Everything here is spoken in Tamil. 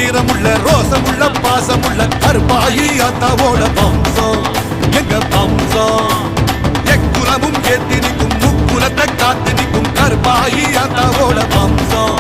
வீரமுள்ள ரோசமுள்ள பாசமுள்ள கருப்பாயி அத்தாவோட வம்சம் எங்க வம்சம். எக்குலமும் ஏத்தி நிற்கும் முக்குலத்தை காத்து நிற்கும் கருப்பாயி அத்தாவோட வம்சம்.